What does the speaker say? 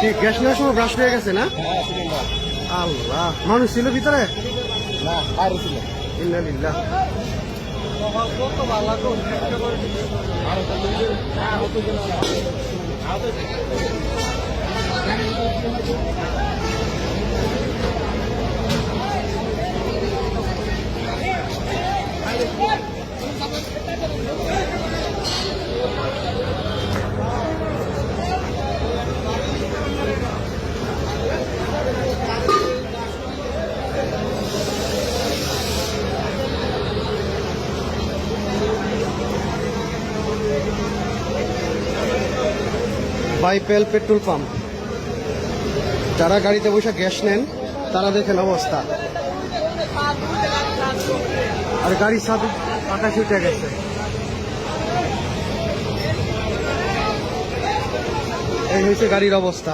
ঠিক গ্যাস নেওয়ার সময় ব্রাশ হয়ে গেছে না? আল্লাহ, মানুষ ছিল ভিতরে? না, বাইরে ছিল। ইন্নালিল্লাহ। বাইপেল পেট্রোল পাম্প। যারা গাড়িতে বসে গ্যাস নেন তারা দেখেন অবস্থা। আর গাড়ির সাথে আকাশে উঠে গেছে। এই হয়েছে গাড়ির অবস্থা।